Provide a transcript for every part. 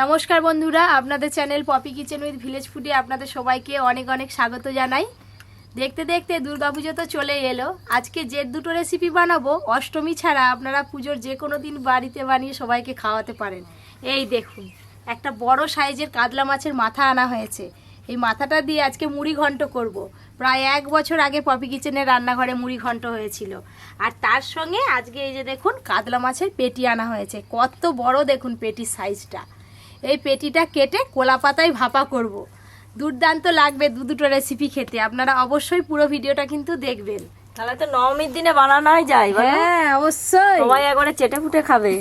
নমস্কার বন্ধুরা, আপনাদের channel Poppy kitchen with village ফুডে আপনাদের সবাইকে অনেক অনেক স্বাগত জানাই। দেখতে দেখতে দুর্গাপুজো তো চলে এলো। আজকে যে দুটো রেসিপি বানাবো অষ্টমী ছাড়া আপনারা পুজোর যে কোনো দিন বাড়িতে বানিয়ে সবাইকে খাওয়াতে পারেন। এই দেখুন, একটা বড় সাইজের কাতলা মাছের মাথা আনা হয়েছে। এই মাথাটা দিয়ে আজকে মুড়ি ঘন্ট করব। প্রায় 1 বছর আগে পপি কিচেনের রান্নাঘরে মুড়ি ঘন্ট হয়েছিল। আর তার সঙ্গে আজকে এই যে দেখুন কাতলা মাছের পেটি আনা হয়েছে। কত বড় দেখুন পেটির সাইজটা। এই পেটিটা কেটে কোলা পাতায় ভাপা করব। দুর্দান্ত লাগবে দুটো রেসিপি খেতে। আপনারা অবশ্যই পুরো ভিডিওটা কিন্তু দেখবেন। তাহলে তো নবমীর দিনে বানানোই যায়। হ্যাঁ অবশ্যই, সবাই একবারে চেটে ফুটে খাবে।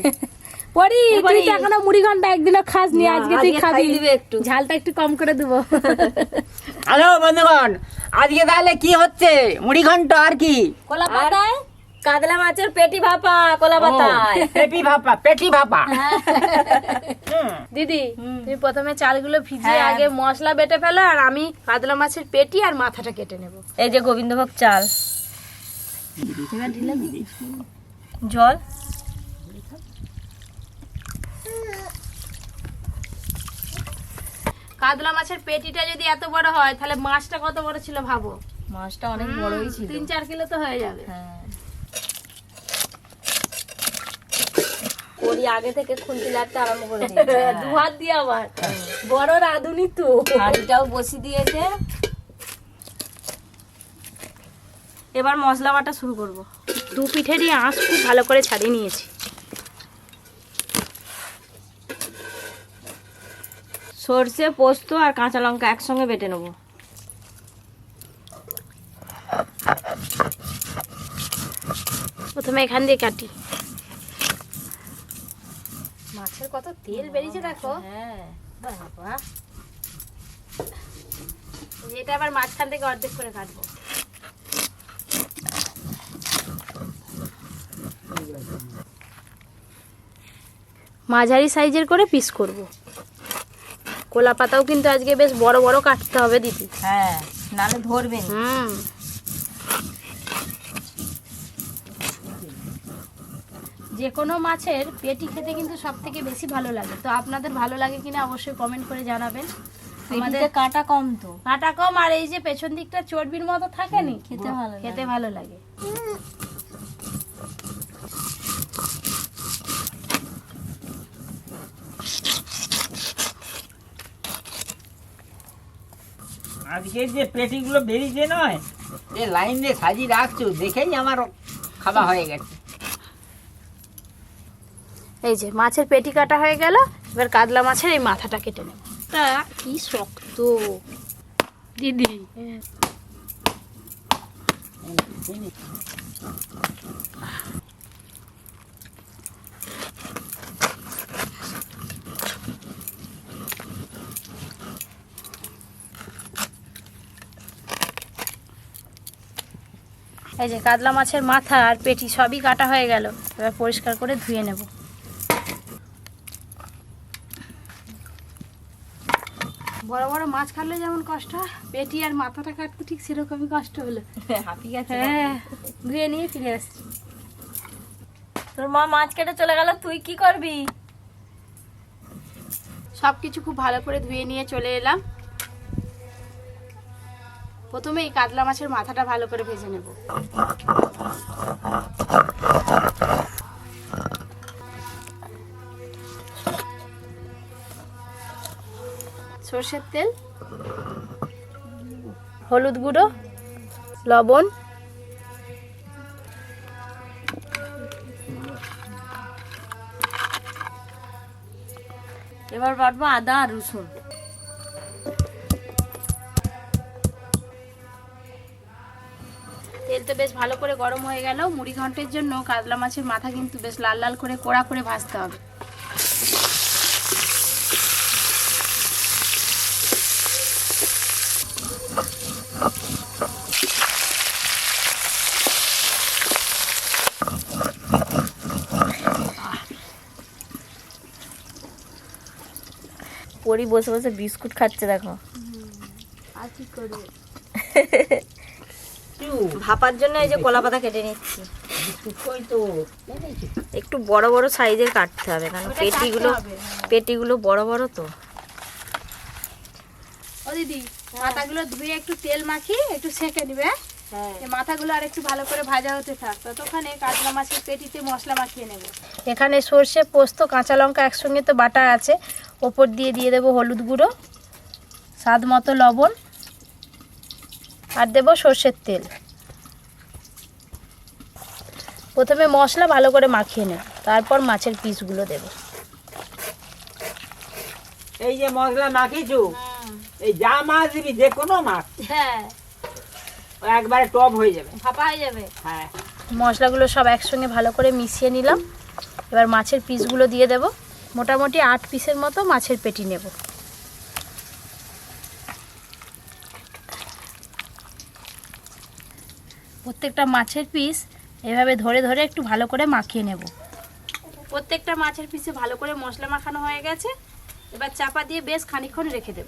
পরি তুই তো এখনো মুড়ি ঘন্টা একদিনও খাসনি, আজকে তুই খাবি। একটু ঝালটা একটু কম করে দেবো। হ্যালো বন্ধুগণ, আজকে তাহলে কি হচ্ছে? মুড়ি ঘন্ট আর কি? কোলা পাতায় কাতলা মাছের পেটি ভাপা। কোলা পাতায় পেটি ভাপা। দিদি তুমি প্রথমে চালগুলো ভিজিয়ে আগে মশলা বেটে ফেলো, আর আমি কাতলা মাছের পেটি আর মাথাটা কেটে নেব। এই যে গোবিন্দভোগ চাল, জল, কাতলা মাছের পেটিটা যদি এত বড় হয় তাহলে মাছটা কত বড় ছিল ভাবো। মাছটা অনেক বড়ই ছিল, 3-4 কিলো তো হয়ে যাবে। হ্যাঁ, ওই আগে থেকে খুন্তি লাগতে আরম্ভ করে দিয়েছে। দু হাত দিয়ে আবার বড় রাঁধুনি তো। হাঁড়িটাও বসিয়ে দিয়েছে। এবার মশলা বাটা শুরু করব। দু পিঠেরই আঁশ খুব ভালো করে ছাড়িয়ে নিয়েছি। সর্ষে, পোস্ত আর কাঁচা লঙ্কা একসঙ্গে বেটে নেব। প্রথমে এখান দিয়ে কাটি। মাছের কত তেল বেরিয়েছে দেখো। হ্যাঁ বাবা, এটা আবার মাঝখান থেকে অর্ধেক করে কাটবো। মাঝারি সাইজের করে পিস করব। কোলা পাতাও কিন্তু আজকে বেশ বড় বড় কাটতে হবে দিদি। হ্যাঁ, নালে ধরবে না। যে কোনো মাছের পেটি খেতে কিন্তু সব থেকে বেশি ভালো লাগে। তো আপনাদের ভালো লাগে কিনা অবশ্যই কমেন্ট করে জানাবেন। আমাদের কাটা কম তো, কাটা কম, আর এই যে পেছন দিকটা চর্বির মতো থাকেনি, খেতে ভালো লাগে। আজকে যে পেটিগুলো বেরিয়েছে নয়, যে লাইন দিয়ে সাজিয়ে রাখছো দেখেই আমার খাওয়া হয়ে গেছে। এই যে মাছের পেটি কাটা হয়ে গেল। এবার কাতলা মাছের এই মাথাটা কেটে নেব। তা কি শক্ত দিদি। এই যে কাতলা মাছের মাথা আর পেটি সবই কাটা হয়ে গেল। এবার পরিষ্কার করে ধুয়ে নেব। বড় বড় মাছ কাটলে যেমন কষ্ট হয়, পেটি আর মাথাটা কাটতে ঠিক সেরকমই কষ্ট হলো। হাঁপি গেছে। হ্যাঁ, ধুয়ে নিয়ে ফিরে আসছি। তোর মা মাছ কেটে চলে গেল, তুই কি করবি? সবকিছু খুব ভালো করে ধুয়ে নিয়ে চলে এলাম। প্রথমে এই কাতলা মাছের মাথাটা ভালো করে ভেজে নেব। সরষের তেল, হলুদ গুঁড়ো, লবণ, এবার বাটবো আদা আর রসুন। তেল তো বেশ ভালো করে গরম হয়ে গেল। মুড়ি ঘন্টের জন্য কাতলা মাছের মাথা কিন্তু বেশ লাল লাল করে কড়া করে ভাজতে হবে। পরি বসে বসে বিস্কুট খাচ্ছে দেখো। আর কি করবে? ভাপার জন্য এই যে কলা পাতা কেটে নিচ্ছি। ওই তো একটু বড় বড় সাইজের কাটতে হবে, কারণ ওটা পেটিগুলো কাটতে হবে, হ্যাঁ। পেটিগুলো বড় বড় তো। ও দিদি, মাথাগুলো ধুয়ে একটু তেল মাখিয়ে একটু সেঁকে নিবে। হ্যাঁ এই মাথাগুলো আর একটু ভালো করে ভাজা হতে থাক, ততক্ষণে কাতলা মাছের পেটিতে মশলা মাখিয়ে নেব। এখানে সর্ষে, পোস্ত, কাঁচা লঙ্কা একসঙ্গে তো বাটা আছে, ওপর দিয়ে দেবো হলুদ গুঁড়ো, স্বাদ মতো লবণ, আর দেবো সর্ষের তেল। প্রথমে মশলা ভালো করে মাখিয়ে নেব, তারপর মাছের পিসগুলো দেব। এই যে মশলা মাখিয়েছো, এই যা মাছ দিবি, যে কোনো মাছ, হ্যাঁ, ও একবারে টপ হয়ে যাবে। ফাঁপা হয়ে যাবে। হ্যাঁ, মশলাগুলো সব একসঙ্গে ভালো করে মিশিয়ে নিলাম। এবার মাছের পিসগুলো দিয়ে দেব। মোটামুটি 8 পিসের মতো মাছের পেটি নেব। প্রত্যেকটা মাছের পিস এভাবে ধরে ধরে একটু ভালো করে মাখিয়ে নেব। প্রত্যেকটা মাছের পিসে ভালো করে মশলা মাখানো হয়ে গেছে। এবার চাপা দিয়ে বেশ খানিকক্ষণ রেখে দেব।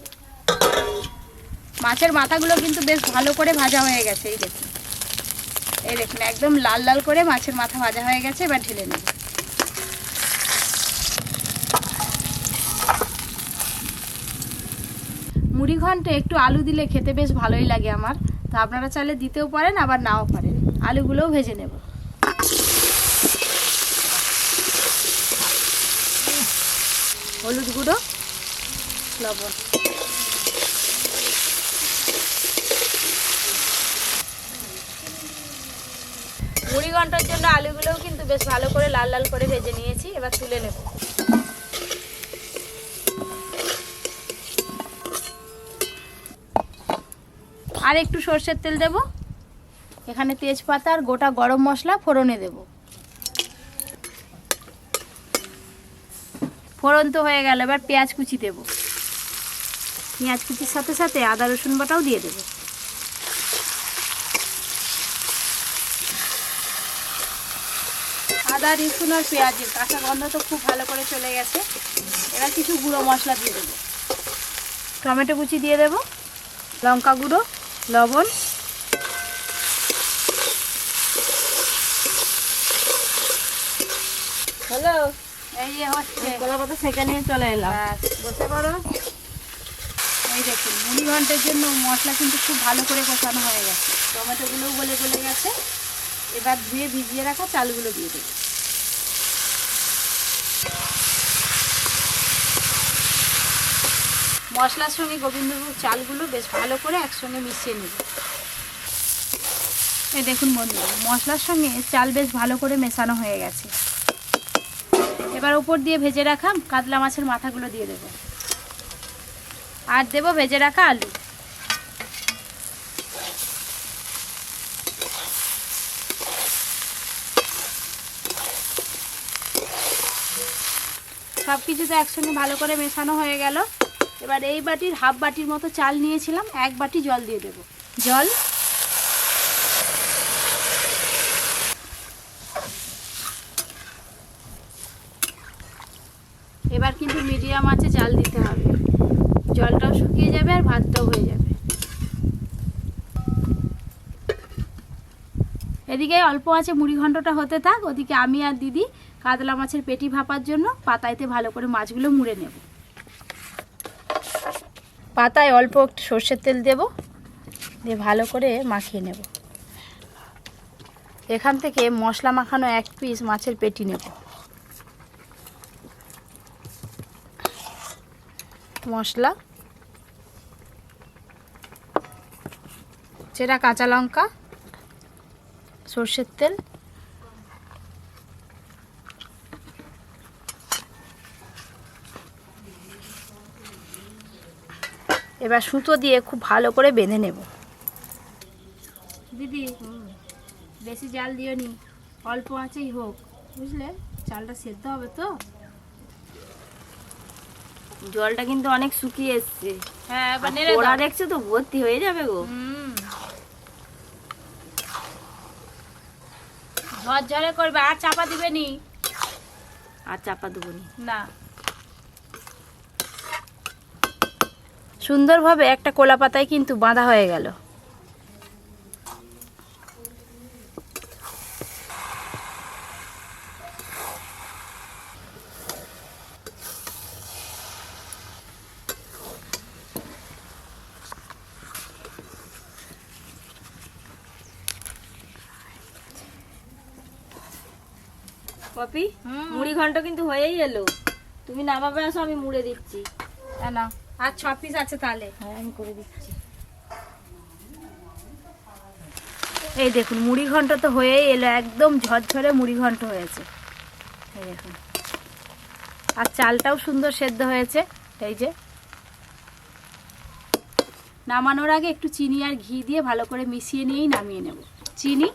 মাছের মাথাগুলো কিন্তু বেশ ভালো করে ভাজা হয়ে গেছে। এই দেখুন একদম লাল লাল করে মাছের মাথা ভাজা হয়ে গেছে। এবার ঢেলে নেব। মুড়ি ঘন্টে একটু আলু দিলে খেতে বেশ ভালোই লাগে আমার, তো আপনারা চাইলে দিতেও পারেন, আবার নাও পারেন। আলুগুলোও ভেজে নেব। হলুদ গুঁড়ো, লবণ, মুড়ি ঘন্টার জন্য আলুগুলোও কিন্তু বেশ ভালো করে লাল লাল করে ভেজে নিয়েছি। এবার তুলে নেব। আর একটু সর্ষের তেল দেব। এখানে তেজপাতা আর গোটা গরম মশলা ফোড়নে দেব। ফোড়ন তো হয়ে গেল, এবার পেঁয়াজ কুচি দেব। পেঁয়াজ কুচির সাথে সাথে আদা রসুন বাটাও দিয়ে দেব। আদা রসুন আর পেঁয়াজের কাঁচা গন্ধ তো খুব ভালো করে চলে গেছে। এবার কিছু গুঁড়ো মশলা দিয়ে দেবো। টমেটো কুচি দিয়ে দেব, লঙ্কা গুঁড়ো, লবণ, হ্যালো, এই যে হচ্ছে কলা পাতা সেঁকে নিয়ে চলে এলাম। বসে পড়ো। এই দেখুন মুড়ি ঘন্টের জন্য মশলা কিন্তু খুব ভালো করে কষানো হয়ে গেছে। টমেটোগুলোও গলে গলে গেছে। এবার ধুয়ে ভিজিয়ে রাখা চালগুলো দিয়ে দেবো। মশলার সঙ্গে গোবিন্দভোগ চালগুলো বেশ ভালো করে একসঙ্গে মিশিয়ে নেব। এই দেখুন বন্ধুরা, মশলার সঙ্গে চাল বেশ ভালো করে মেশানো হয়ে গেছে। এবার উপর দিয়ে ভেজে রাখা কাতলা মাছের মাথাগুলো দিয়ে দেব। আর দেব ভেজে রাখা আলু। সব কিছু তো একসঙ্গে ভালো করে মেশানো হয়ে গেল। এবার এই বাটির হাফ বাটির মতো চাল নিয়েছিলাম, 1 বাটি জল দিয়ে দেব। জল, এবার কিন্তু মিডিয়াম আঁচে জাল দিতে হবে। জলটাও শুকিয়ে যাবে আর ভাতটাও হয়ে যাবে। এদিকে অল্প আঁচে মুড়ি ঘন্টটা হতে থাক, ওদিকে আমি আর দিদি কাতলা মাছের পেটি ভাপার জন্য পাতাইতে ভালো করে মাছগুলো মুড়ে নেব। পাতায় অল্প একটু সর্ষের তেল দেব, দিয়ে ভালো করে মাখিয়ে নেব। এখান থেকে মশলা মাখানো 1 পিস মাছের পেটি নেব। মশলা, চেরা কাঁচা লঙ্কা, সর্ষের তেল, এবার সুতো দিয়ে খুব ভালো করে বেঁধে নেব। দিদি বেশি জাল দিও নি, অল্প আঁচেই হোক, বুঝলে? চালটা সেদ্ধ হবে তো। জলটা কিন্তু অনেক শুকিয়ে এসছে। হ্যাঁ, এবার নেড়ে ওরা দাও। দেখছো তো ভর্তি হয়ে যাবে গো। ঝরঝরে করবে, আর চাপা দিবে নি। আর চাপা দেবো নি। না, সুন্দরভাবে একটা কোলা পাতায় কিন্তু বাঁধা হয়ে গেল। পপি মুড়ি ঘন্ট কিন্তু হয়েই এলো, তুমি নামাবে আসো, আমি মুড়ে দিচ্ছি। না আর 6 পিস আছে তাহলে। হ্যাঁ আমি করে দিচ্ছি। এই দেখুন মুড়ি ঘন্ট তো হয়েই এলো, একদম ঝরঝরে মুড়ি ঘন্ট হয়েছে। এই দেখুন, আর চালটাও সুন্দর সেদ্ধ হয়েছে। এই যে নামানোর আগে একটু চিনি আর ঘি দিয়ে ভালো করে মিশিয়ে নিয়েই নামিয়ে নেব। চিনি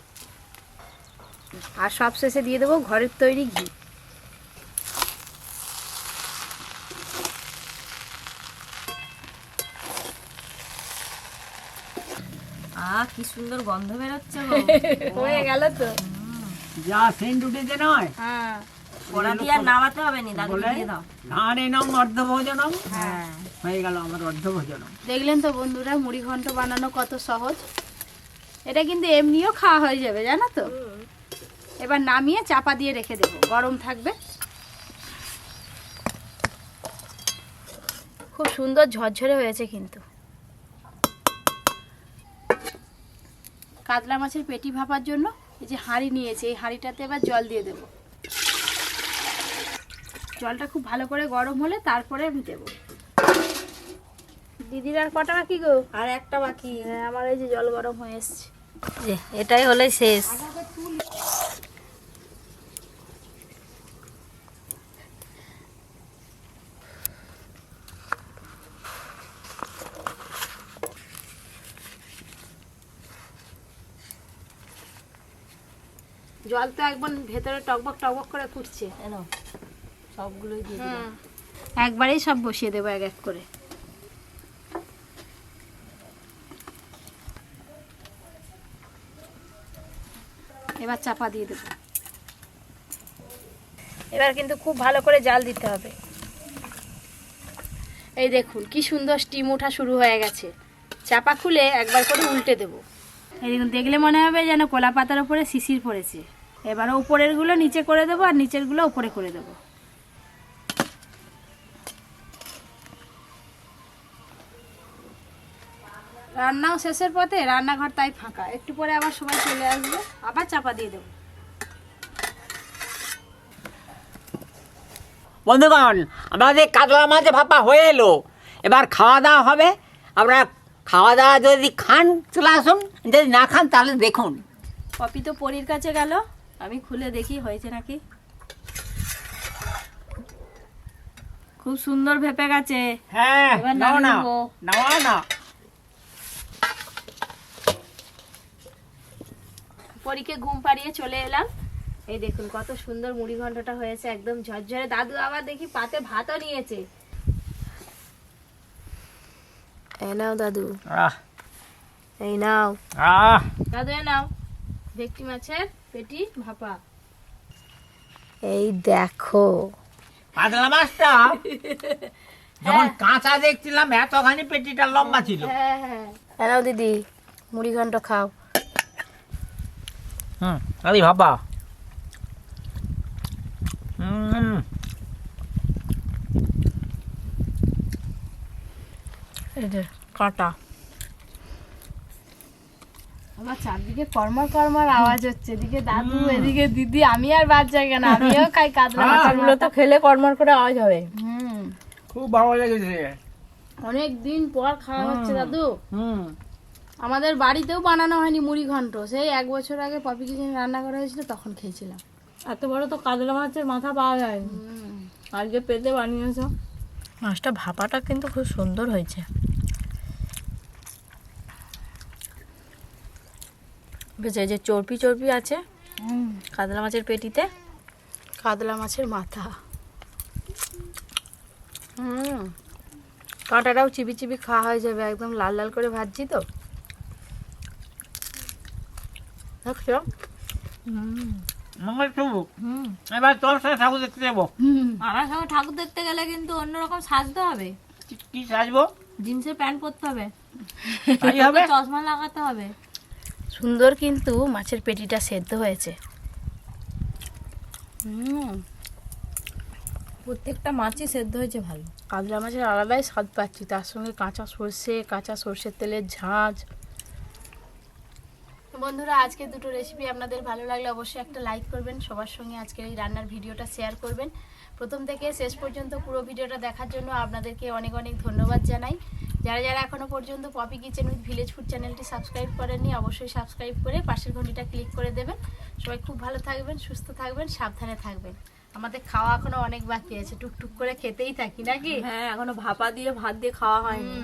আর সব শেষে দিয়ে দেবো ঘরের তৈরি ঘি। কি সুন্দর গন্ধ বেরোচ্ছে গো। হয়ে গেল তো। যা সেন্ট উঠেছে নয়, হ্যাঁ কড়া দিয়ে আর নামাতে হবে না, দাদু বলে দিয়ে দাও। ধানেনম অর্ধভোজনম। হ্যাঁ হয়ে গেল আমার অর্ধভোজনম। দেখলেন তো বন্ধুরা, মুড়ি ঘন্ট বানানো কত সহজ। এটা কিন্তু এমনিও খাওয়া হয়ে যাবে, জানো তো। এবার নামিয়ে চাপা দিয়ে রেখে দেবো, গরম থাকবে। খুব সুন্দর ঝরঝরে হয়েছে কিন্তু। কাতলা মাছের পেটি ভাপার জন্য এই যে হাঁড়ি নিয়েছি, এই হাঁড়িটাতে এবার জল দিয়ে দেব। জলটা খুব ভালো করে গরম হলে তারপরে আমি দেবো। দিদির আর কটা বাকি গো? আর একটা বাকি। হ্যাঁ, আমার এই যে জল গরম হয়ে এসছে। এটাই হলে শেষ। জল তো একবার ভেতরে টকবক টকবক করে ফুটছে। সবগুলোই দিয়ে দিলাম। একবারেই সব বসিয়ে দেবো এক এক করে। এবার চাপা দিয়ে দেবো। এবার কিন্তু খুব ভালো করে জাল দিতে হবে। এই দেখুন কি সুন্দর স্টিম ওঠা শুরু হয়ে গেছে। চাপা খুলে একবার করে উল্টে দেবো। এই দেখুন, দেখলে মনে হবে যেন কলা পাতার উপরে শিশির পড়েছে। এবার উপরের গুলো নিচে করে দেবো আর নিচের গুলো উপরে করে দেবো। রান্নাও শেষের পথে, রান্নাঘর তাই ফাঁকা। একটু পরে আবার সবাই চলে আসবে, আবার চাপা দিয়ে দেবো। বন্ধুগণ, আমাদের কাতলা মাছ ভাপা হয়ে এলো। এবার খাওয়া দাওয়া হবে। আপনারা খাওয়া দাওয়া যদি খান চলে আসুন, যদি না খান তাহলে দেখুন। পপি তো পরীর কাছে গেল, আমি খুলে দেখি হয়েছে নাকি। খুব সুন্দর ভেপে গেছে। হ্যাঁ, এবার নাও নামিয়ে না, নেবো। নাও না। পরীকে ঘুম পাড়িয়ে চলে এলাম। এই দেখুন কত সুন্দর মুড়ি ঘন্টটা হয়েছে, একদম ঝরঝরে। দাদু আবার দেখি পাতে ভাতও নিয়েছে। এই নাও দাদু, আহ এই নাও আহ দাদু, এই নাও ভেটকি মাছের পেটি ভাপা। এই দেখো কাতলা মাছটা যখন কাঁচা দেখছিলাম এতখানি পেটিটা লম্বা ছিল। হ্যাঁ হ্যাঁ, নাও দিদি মুড়ি ঘন্ট খাও। আরে ভাপা। কাটা আমার চারদিকে কর্মর কর্মর আওয়াজ হচ্ছে। এদিকে দাদু, এদিকে দিদি। আমি আর বাদ যাই কেন, আমিও খাই কাতলা মাছগুলো। তো খেলে কর্মর করে আওয়াজ হবে। খুব ভালো লেগেছে। অনেক দিন পর খাওয়া হচ্ছে দাদু। আমাদের বাড়িতেও বানানো হয়নি মুড়ি ঘন্ট। সেই 1 বছর আগে পপি কিচেন রান্না করা হয়েছিল, তখন খেয়েছিলাম। এত বড় তো কাতলা মাছের মাথা পাওয়া যায়, আজকে পেতে বানিয়েছো। মাছটা ভাপাটা কিন্তু খুব সুন্দর হয়েছে। বেশ, এই যে চর্পি চর্পি আছে কাতলা মাছের পেটিতে। কাতলা মাছের মাথা। কাঁটাটাও চিবি চিবি খাওয়া হয়ে যাবে, একদম লাল লাল করে ভাজছি তো। দেখছো? এবার তোর সাথে ঠাকুর দেখতে যাবো। আমার সঙ্গে ঠাকুর দেখতে গেলে কিন্তু অন্যরকম সাজতে হবে। কি সাজবো? জিন্সের প্যান্ট পরতে হবে, তাই হবে। চশমা লাগাতে হবে। সুন্দর কিন্তু মাছের পেটিটা সেদ্ধ হয়েছে। প্রত্যেকটা মাছই সেদ্ধ হয়েছে ভালো। কাতলা মাছের আলাদাই স্বাদ পাচ্ছি, তার সঙ্গে কাঁচা সর্ষে, কাঁচা সর্ষের তেলের ঝাঁঝ। তো বন্ধুরা, আজকে দুটো রেসিপি আপনাদের ভালো লাগলে অবশ্যই একটা লাইক করবেন, সবার সঙ্গে আজকের এই রান্নার ভিডিওটা শেয়ার করবেন। প্রথম থেকে শেষ পর্যন্ত পুরো ভিডিওটা দেখার জন্য আপনাদেরকে অনেক অনেক ধন্যবাদ জানাই। যারা যারা এখনও পর্যন্ত Poppy kitchen with Village Food চ্যানেলটি সাবস্ক্রাইব করেননি, অবশ্যই সাবস্ক্রাইব করে পাশের ঘন্টিটা ক্লিক করে দেবেন। সবাই খুব ভালো থাকবেন, সুস্থ থাকবেন, সাবধানে থাকবেন। আমাদের খাওয়া এখনো অনেক বাকি আছে, টুকটুক করে খেতেই থাকি নাকি? হ্যাঁ, এখনো ভাপা দিয়ে ভাত দিয়ে খাওয়া হয়নি।